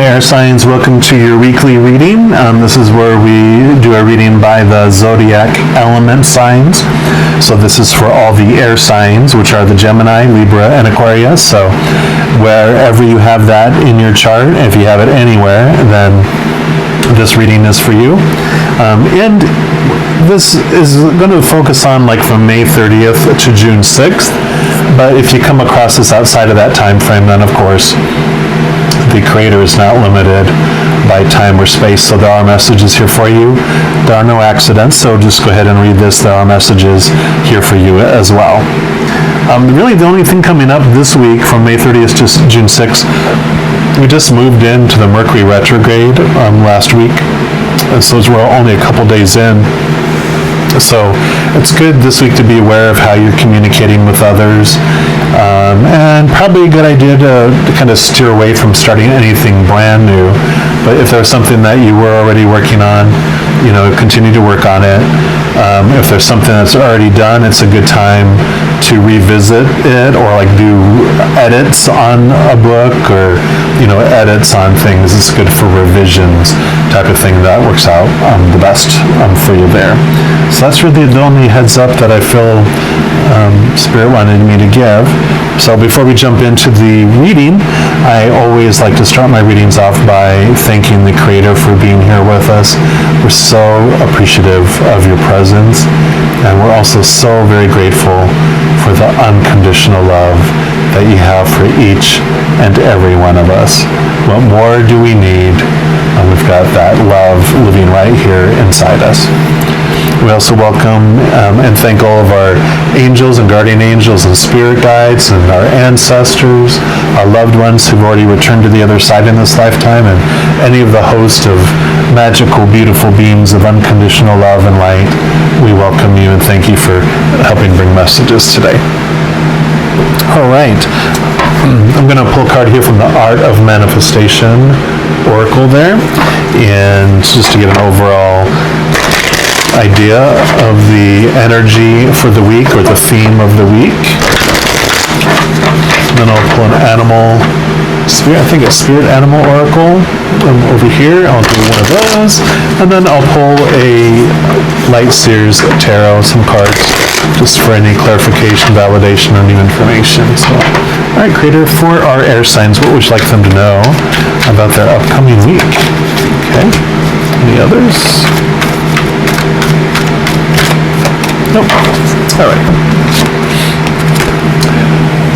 air signs, welcome to your weekly reading. This is where we do a reading by the zodiac element signs. So this is for all the air signs, which are the Gemini, Libra, and Aquarius. So wherever you have that in your chart, if you have it anywhere, then this reading is for you. And this is going to focus on like from May 30th to June 6th. But if you come across this outside of that time frame, then of course the creator is not limited by time or space, so there are messages here for you. There are no accidents, so just go ahead and read this. There are messages here for you as well. Really the only thing coming up this week from May 30th to June 6th, we just moved into the Mercury retrograde last week, and so we're only a couple days in. So it's good this week to be aware of how you're communicating with others, and probably a good idea to kind of steer away from starting anything brand new. But if there's something that you were already working on, continue to work on it. If there's something that's already done, it's a good time to revisit it, or like do edits on a book, or edits on things. It's good for revisions type of thing. That works out the best for you there. So that's really the only heads up that I feel Spirit wanted me to give. So before we jump into the reading, I always like to start my readings off by thanking the Creator for being here with us. We're so appreciative of your presence, and we're also so very grateful for the unconditional love that you have for each and every one of us. What more do we need? And we've got that love living right here inside us. We also welcome and thank all of our angels and guardian angels and spirit guides and our ancestors, our loved ones who've already returned to the other side in this lifetime, and any of the host of magical, beautiful beings of unconditional love and light. We welcome you and thank you for helping bring messages today. All right. I'm going to pull a card here from the Art of Manifestation Oracle there, and just to get an overall idea of the energy for the week, or the theme of the week. And then I'll pull an animal, I think it's Spirit Animal Oracle over here. I'll do one of those. And then I'll pull a Light Seers Tarot, some cards, just for any clarification, validation, or new information. So, all right, Creator, for our air signs, what would you like them to know about their upcoming week? Okay. Any others? Nope. All right.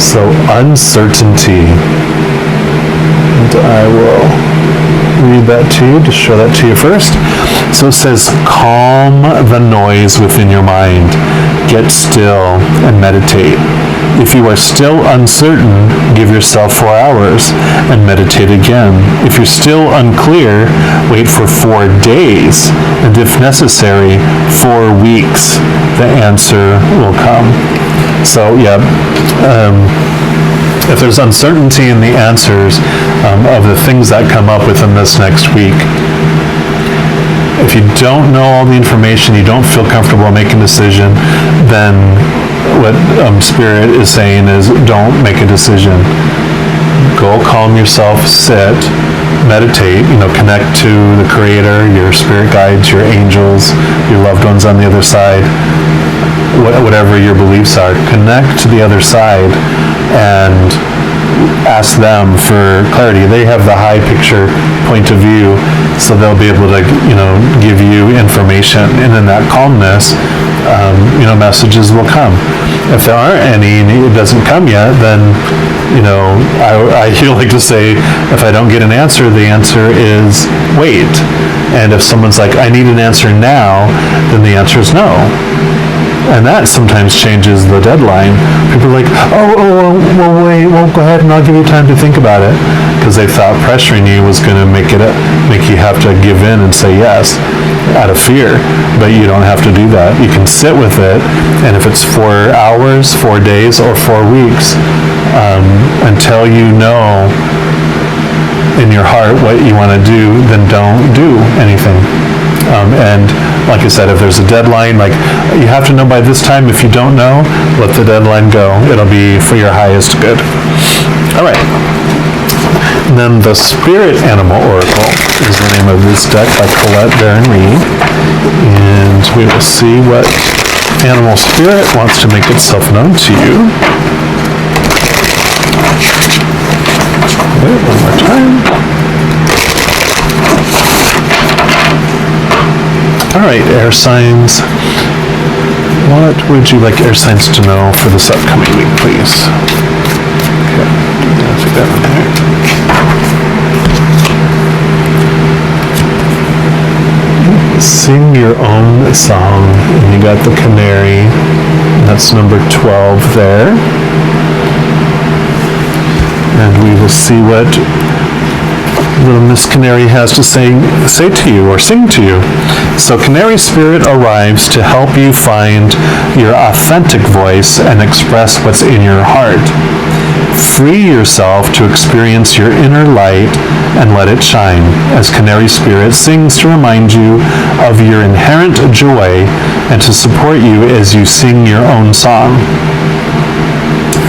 So, uncertainty. And I will read that to you, just show that to you first. So it says, calm the noise within your mind. Get still and meditate. If you are still uncertain, give yourself 4 hours and meditate again. If you're still unclear, wait for 4 days, and if necessary, 4 weeks. The answer will come. So, yeah, if there's uncertainty in the answers of the things that come up within this next week, if you don't know all the information, you don't feel comfortable making a decision, then what Spirit is saying is don't make a decision. Go calm yourself, sit, meditate, connect to the Creator, your spirit guides, your angels, your loved ones on the other side, whatever your beliefs are. Connect to the other side and ask them for clarity. They have the high picture point of view, so they'll be able to, give you information. And in that calmness, messages will come. If there aren't any and it doesn't come yet, then, I like to say, if I don't get an answer, the answer is wait. And if someone's like, I need an answer now, then the answer is no. And that sometimes changes the deadline. People are like, well, wait, well, go ahead and I'll give you time to think about it. Because they thought pressuring you was going to make you have to give in and say yes out of fear. But you don't have to do that. You can sit with it, and if it's 4 hours, 4 days, or 4 weeks, until you know in your heart what you want to do, then don't do anything. And like I said, if there's a deadline, like you have to know by this time. If you don't know, let the deadline go. It'll be for your highest good. All right. And then the Spirit Animal Oracle is the name of this deck by Colette Baron Reed. And we will see what animal spirit wants to make itself known to you. Okay, one more time. All right, air signs. What would you like air signs to know for this upcoming week, please? Okay, I'll take that one there. Sing your own song. And you got the canary. That's number 12 there. And we will see what little Miss Canary has to say to you or sing to you. So Canary Spirit arrives to help you find your authentic voice and express what's in your heart. Free yourself to experience your inner light and let it shine, as Canary Spirit sings to remind you of your inherent joy and to support you as you sing your own song.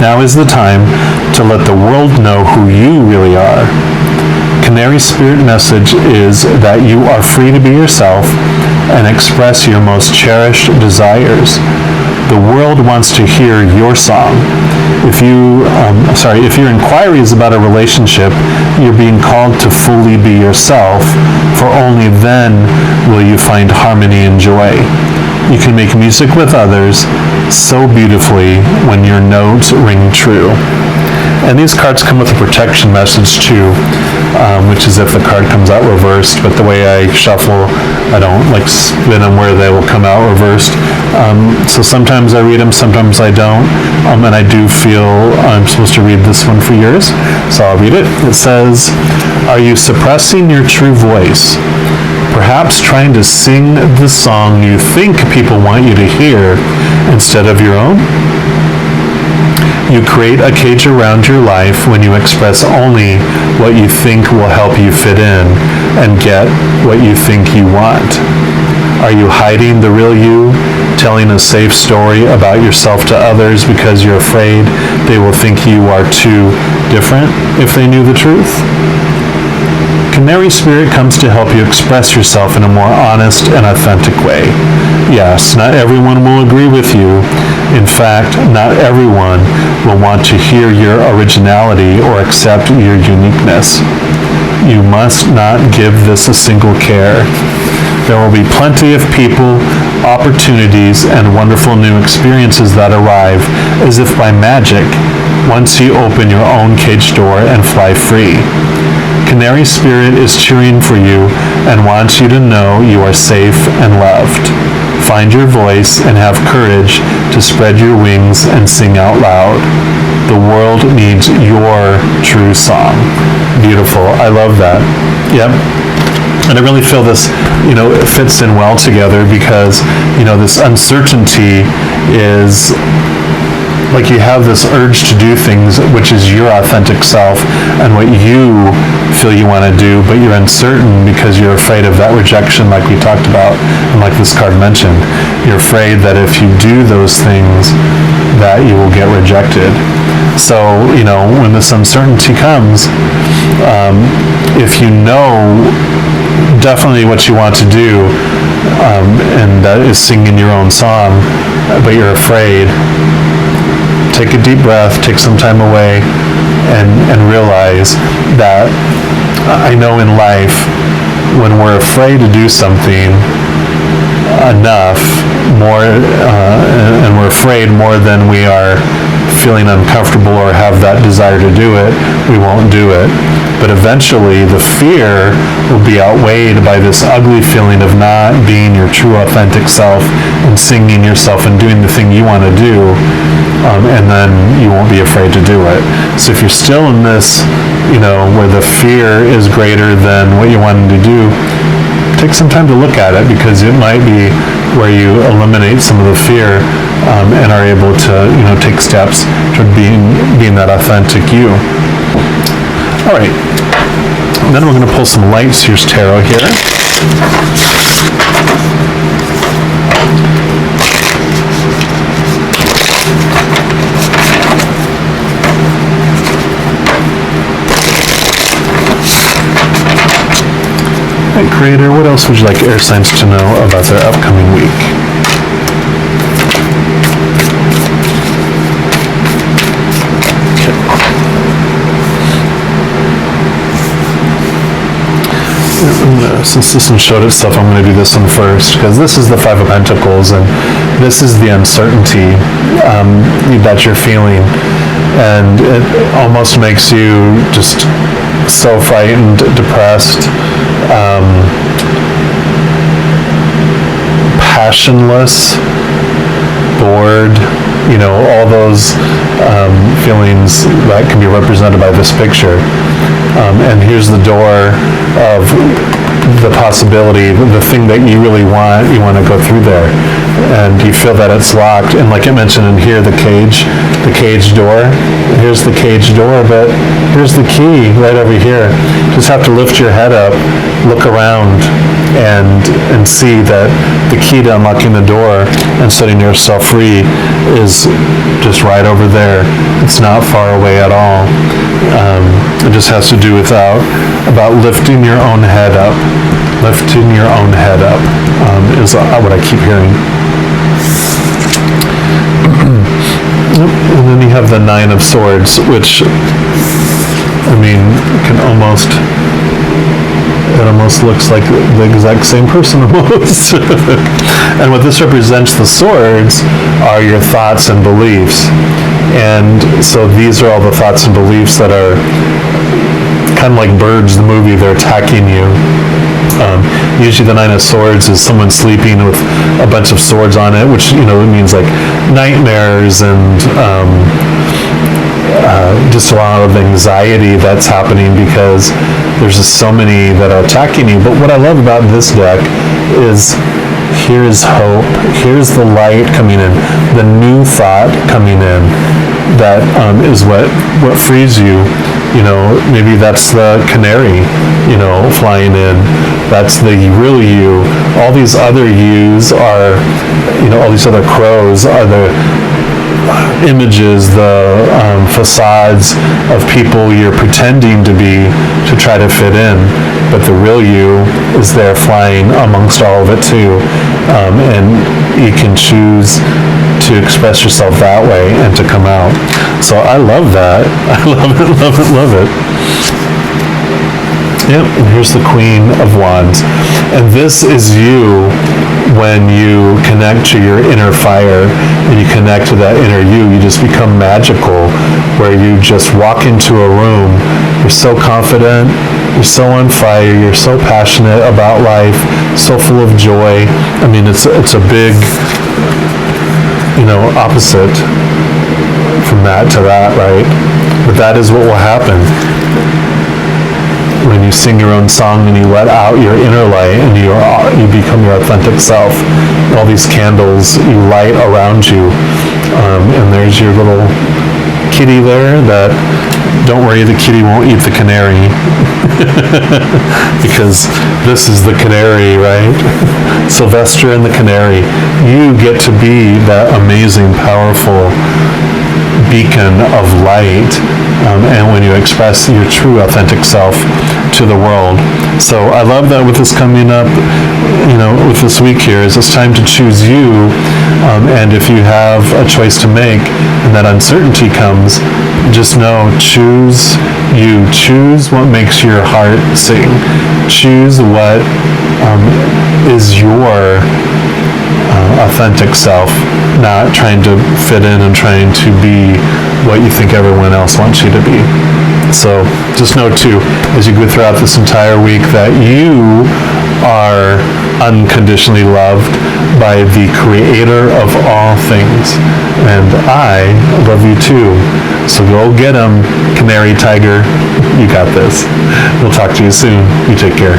Now is the time to let the world know who you really are. Canary Spirit message is that you are free to be yourself and express your most cherished desires. The world wants to hear your song. If your inquiry is about a relationship, you're being called to fully be yourself, for only then will you find harmony and joy. You can make music with others so beautifully when your notes ring true. And these cards come with a protection message too, which is if the card comes out reversed, but the way I shuffle, I don't like spin them where they will come out reversed. So sometimes I read them, sometimes I don't, and I do feel I'm supposed to read this one for yours, so I'll read it. It says, are you suppressing your true voice? Perhaps trying to sing the song you think people want you to hear instead of your own? You create a cage around your life when you express only what you think will help you fit in and get what you think you want. Are you hiding the real you, telling a safe story about yourself to others because you're afraid they will think you are too different if they knew the truth? Canary Spirit comes to help you express yourself in a more honest and authentic way. Yes, not everyone will agree with you. In fact, not everyone will want to hear your originality or accept your uniqueness. You must not give this a single care. There will be plenty of people, opportunities, and wonderful new experiences that arrive as if by magic once you open your own cage door and fly free. Canary Spirit is cheering for you and wants you to know you are safe and loved. Find your voice and have courage to spread your wings and sing out loud. The world needs your true song. Beautiful. I love that. Yep. And I really feel this, it fits in well together because, this uncertainty is like you have this urge to do things which is your authentic self and what you feel you want to do, but you're uncertain because you're afraid of that rejection like we talked about and like this card mentioned. You're afraid that if you do those things that you will get rejected. So, when this uncertainty comes, if you know definitely what you want to do, and that is singing your own song, but you're afraid, take a deep breath, take some time away, and realize that I know in life, when we're afraid to do something enough, and we're afraid more than we are feeling uncomfortable or have that desire to do it, we won't do it. But eventually the fear will be outweighed by this ugly feeling of not being your true authentic self and singing yourself and doing the thing you want to do, and then you won't be afraid to do it. So if you're still in this, where the fear is greater than what you're wanting to do, take some time to look at it because it might be where you eliminate some of the fear and are able to, take steps toward being that authentic you. All right. And then we're going to pull some Light Seers Tarot here. Content creator, what else would you like air signs to know about their upcoming week? Since this one showed itself, I'm going to do this one first, because this is the Five of Pentacles, and this is the uncertainty that you're feeling, and it almost makes you just so frightened, depressed, passionless, bored, all those feelings that can be represented by this picture. And here's the door of the possibility, the thing that you really want, you want to go through there. And you feel that it's locked. And like I mentioned in here, the cage door. Here's the cage door, but here's the key right over here. Just have to lift your head up, look around, and see that the key to unlocking the door and setting yourself free is just right over there. It's not far away at all. It just has to do about lifting your own head up. Lifting your own head up is what I keep hearing. And then you have the Nine of Swords, which, it almost looks like the exact same person almost. And what this represents, the swords, are your thoughts and beliefs. And so these are all the thoughts and beliefs that are kind of like Birds, the movie, they're attacking you. Usually the Nine of Swords is someone sleeping with a bunch of swords on it, which, it means like nightmares and just a lot of anxiety that's happening because there's just so many that are attacking you. But what I love about this deck is here's hope, here's the light coming in, the new thought coming in that is what frees you. Maybe that's the canary, flying in. That's the real you. All these other yous are, all these other crows are the images, the facades of people you're pretending to be to try to fit in. But the real you is there flying amongst all of it too. And you can choose to express yourself that way and to come out. So I love that. I love it, love it, love it. Yep, and here's the Queen of Wands. And this is you when you connect to your inner fire and you connect to that inner you just become magical, where you just walk into a room, you're so confident, you're so on fire, you're so passionate about life, so full of joy. It's a big, opposite from that to that, right? But that is what will happen when you sing your own song and you let out your inner light and you become your authentic self. All these candles you light around you, and there's your little kitty there that, don't worry, the kitty won't eat the canary because this is the canary, right? Sylvester and the canary. You get to be that amazing, powerful beacon of light, and when you express your true authentic self to the world. So I love that with this coming up, with this week here, is it's time to choose you, and if you have a choice to make and that uncertainty comes, just know, choose you. Choose what makes your heart sing. Choose what is your authentic self, not trying to fit in and trying to be what you think everyone else wants you to be. So just know too, as you go throughout this entire week, that you are unconditionally loved by the creator of all things. And I love you too. So go get him, Canary Tiger. You got this. We'll talk to you soon. You take care.